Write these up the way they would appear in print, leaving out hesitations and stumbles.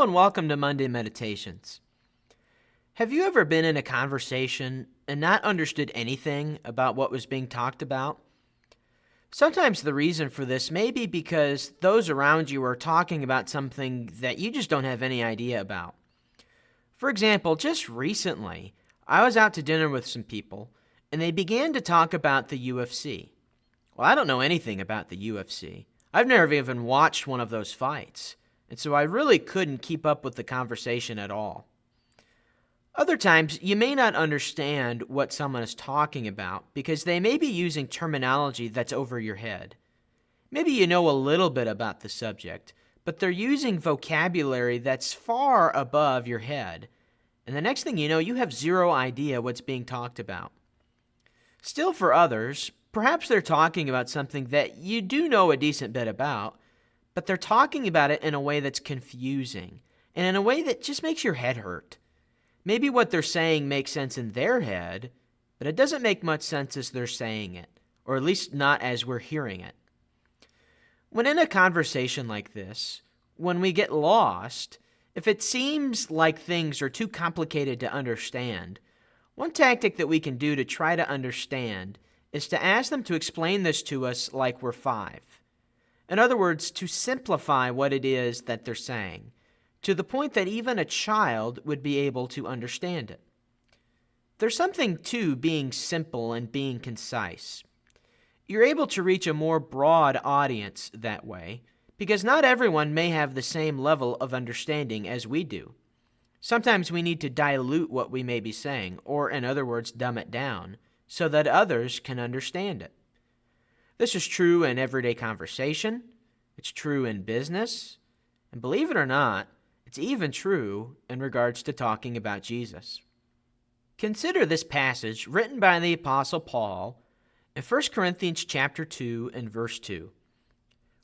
Hello and welcome to Monday Meditations. Have you ever been in a conversation and not understood anything about what was being talked about? Sometimes the reason for this may be because those around you are talking about something that you just don't have any idea about. For example, just recently, I was out to dinner with some people, and they began to talk about the UFC. Well, I don't know anything about the UFC. I've never even watched one of those fights, and so I really couldn't keep up with the conversation at all. Other times, you may not understand what someone is talking about because they may be using terminology that's over your head. Maybe you know a little bit about the subject, but they're using vocabulary that's far above your head, and the next thing you know, you have zero idea what's being talked about. Still, for others, perhaps they're talking about something that you do know a decent bit about, but they're talking about it in a way that's confusing, and in a way that just makes your head hurt. Maybe what they're saying makes sense in their head, but it doesn't make much sense as they're saying it, or at least not as we're hearing it. When in a conversation like this, when we get lost, if it seems like things are too complicated to understand, one tactic that we can do to try to understand is to ask them to explain this to us like we're 5. In other words, to simplify what it is that they're saying, to the point that even a child would be able to understand it. There's something to being simple and being concise. You're able to reach a more broad audience that way, because not everyone may have the same level of understanding as we do. Sometimes we need to dilute what we may be saying, or in other words, dumb it down, so that others can understand it. This is true in everyday conversation, it's true in business, and believe it or not, it's even true in regards to talking about Jesus. Consider this passage written by the Apostle Paul in 1 Corinthians chapter 2 and verse 2,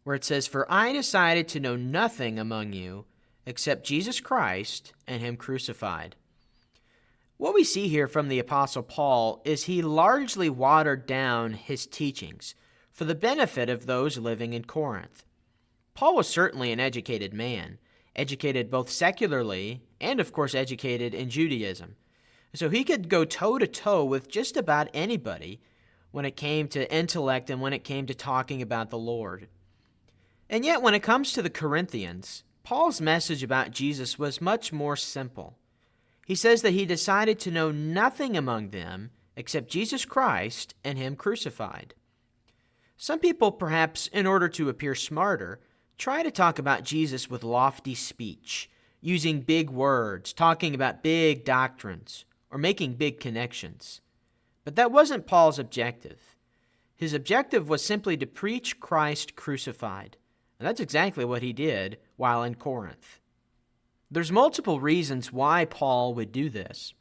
where it says, "For I decided to know nothing among you except Jesus Christ and Him crucified." What we see here from the Apostle Paul is he largely watered down his teachings for the benefit of those living in Corinth. Paul was certainly an educated man, educated both secularly and, of course, educated in Judaism. So he could go toe-to-toe with just about anybody when it came to intellect and when it came to talking about the Lord. And yet, when it comes to the Corinthians, Paul's message about Jesus was much more simple. He says that he decided to know nothing among them except Jesus Christ and Him crucified. Some people, perhaps in order to appear smarter, try to talk about Jesus with lofty speech, using big words, talking about big doctrines, or making big connections. But that wasn't Paul's objective. His objective was simply to preach Christ crucified. And that's exactly what he did while in Corinth. There's multiple reasons why Paul would do this.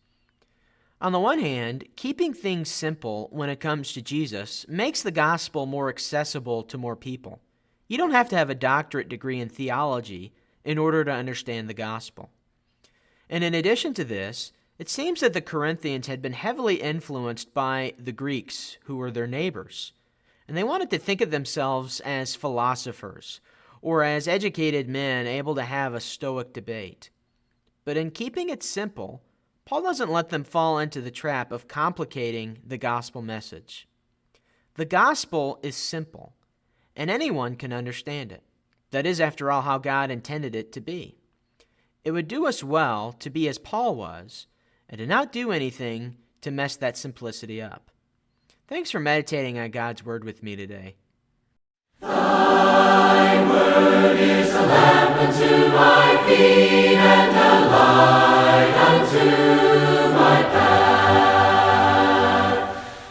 On the one hand, keeping things simple when it comes to Jesus makes the gospel more accessible to more people. You don't have to have a doctorate degree in theology in order to understand the gospel. And in addition to this, it seems that the Corinthians had been heavily influenced by the Greeks, who were their neighbors. And they wanted to think of themselves as philosophers, or as educated men able to have a stoic debate. But in keeping it simple, Paul doesn't let them fall into the trap of complicating the gospel message. The gospel is simple, and anyone can understand it. That is, after all, how God intended it to be. It would do us well to be as Paul was, and to not do anything to mess that simplicity up. Thanks for meditating on God's Word with me today. Thy word is